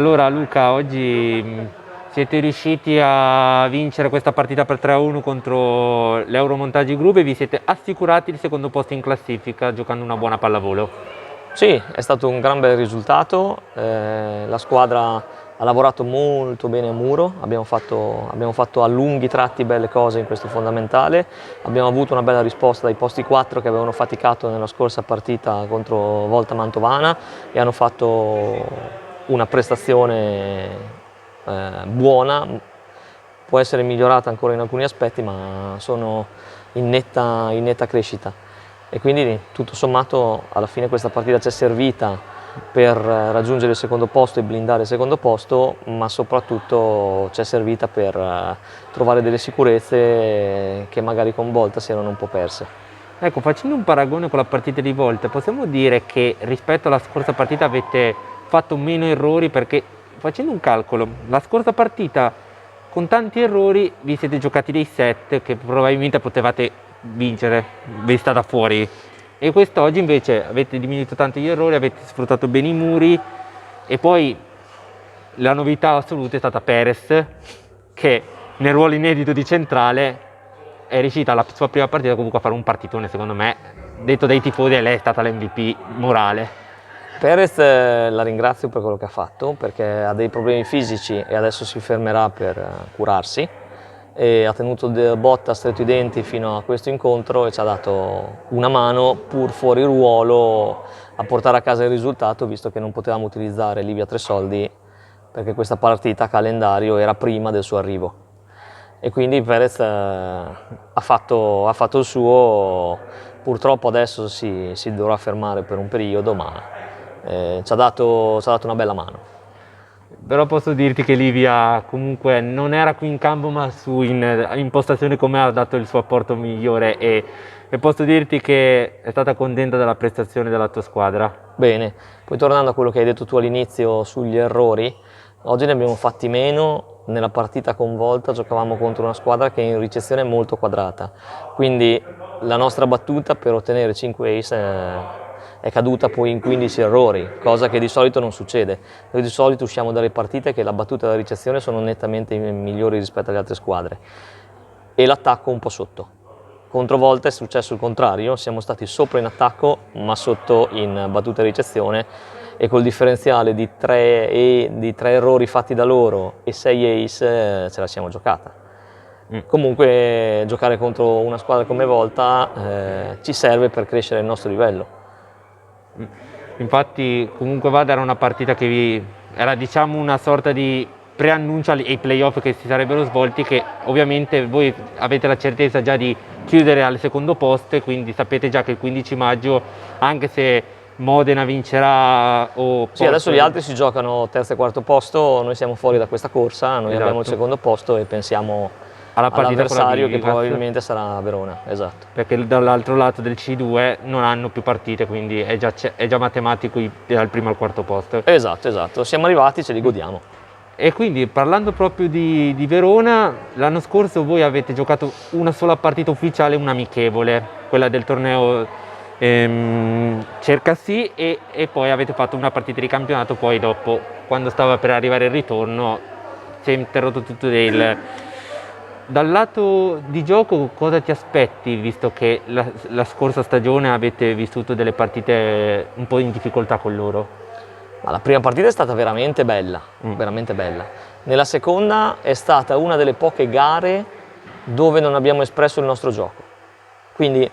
Allora Luca, oggi siete riusciti a vincere questa partita per 3-1 contro l'Euromontaggi Group e vi siete assicurati il secondo posto in classifica giocando una buona pallavolo. Sì, è stato un gran bel risultato, la squadra ha lavorato molto bene a muro, abbiamo fatto a lunghi tratti belle cose in questo fondamentale, abbiamo avuto una bella risposta dai posti 4 che avevano faticato nella scorsa partita contro Volta Mantovana e hanno fatto una prestazione buona, può essere migliorata ancora in alcuni aspetti, ma sono in netta crescita. E quindi tutto sommato alla fine questa partita ci è servita per raggiungere il secondo posto e blindare il secondo posto, ma soprattutto ci è servita per trovare delle sicurezze che magari con Volta si erano un po' perse. Ecco, facendo un paragone con la partita di Volta, possiamo dire che rispetto alla scorsa partita avete fatto meno errori, perché facendo un calcolo, la scorsa partita con tanti errori vi siete giocati dei set che probabilmente potevate vincere, vista da fuori, e quest'oggi invece avete diminuito tanto gli errori, avete sfruttato bene i muri e poi la novità assoluta è stata Perez che nel ruolo inedito di centrale è riuscita alla sua prima partita comunque a fare un partitone. Secondo me, detto dai tifosi, lei è stata l'MVP morale. Perez la ringrazio per quello che ha fatto, perché ha dei problemi fisici e adesso si fermerà per curarsi, e ha tenuto botta stretto i denti fino a questo incontro e ci ha dato una mano pur fuori ruolo a portare a casa il risultato, visto che non potevamo utilizzare Livia Tresoldi perché questa partita a calendario era prima del suo arrivo. E quindi Perez ha fatto il suo, purtroppo adesso si dovrà fermare per un periodo, ma ci ha dato una bella mano. Però posso dirti che Livia comunque non era qui in campo, ma in impostazione come ha dato il suo apporto migliore, e posso dirti che è stata contenta della prestazione della tua squadra. Bene, poi tornando a quello che hai detto tu all'inizio sugli errori, oggi ne abbiamo fatti meno. Nella partita con Volta giocavamo contro una squadra che in ricezione è molto quadrata, quindi la nostra battuta per ottenere 5 ace è caduta poi in 15 errori, cosa che di solito non succede. Noi di solito usciamo dalle partite che la battuta e la ricezione sono nettamente migliori rispetto alle altre squadre e l'attacco un po' sotto. Contro Volta è successo il contrario, siamo stati sopra in attacco ma sotto in battuta e ricezione, e col differenziale di 3 errori fatti da loro e 6 ace ce la siamo giocata. Comunque giocare contro una squadra come Volta ci serve per crescere il nostro livello. Infatti comunque vada, era una partita che era diciamo una sorta di preannuncio ai playoff che si sarebbero svolti, che ovviamente voi avete la certezza già di chiudere al secondo posto e quindi sapete già che il 15 maggio, anche se Modena vincerà o sì, adesso gli altri si giocano terzo e quarto posto, noi siamo fuori da questa corsa, noi esatto, abbiamo il secondo posto e pensiamo all'avversario che probabilmente sarà Verona, esatto. Perché dall'altro lato del C2 non hanno più partite, quindi è già matematico dal primo al quarto posto. Esatto, siamo arrivati, ce li godiamo. E quindi parlando proprio di Verona, l'anno scorso voi avete giocato una sola partita ufficiale, un amichevole, quella del torneo Cercasì, e poi avete fatto una partita di campionato. Poi dopo, quando stava per arrivare il ritorno, si è interrotto tutto. Dal lato di gioco cosa ti aspetti, visto che la scorsa stagione avete vissuto delle partite un po' in difficoltà con loro? La prima partita è stata veramente bella, veramente bella. Nella seconda è stata una delle poche gare dove non abbiamo espresso il nostro gioco. Quindi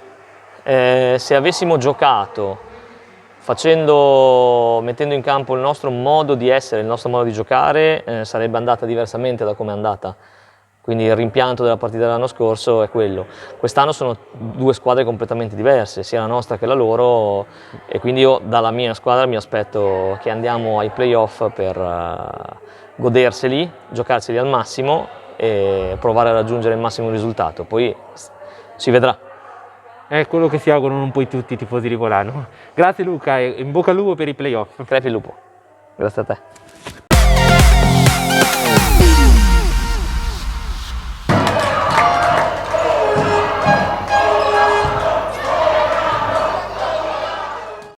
se avessimo giocato mettendo in campo il nostro modo di essere, il nostro modo di giocare, sarebbe andata diversamente da come è andata. Quindi il rimpianto della partita dell'anno scorso è quello. Quest'anno sono due squadre completamente diverse, sia la nostra che la loro, e quindi io dalla mia squadra mi aspetto che andiamo ai playoff per goderseli, giocarseli al massimo e provare a raggiungere il massimo risultato. Poi si vedrà. È quello che si augurano un po' tutti i tifosi di Volano. Grazie Luca e in bocca al lupo per i playoff. Crepi il lupo. Grazie a te.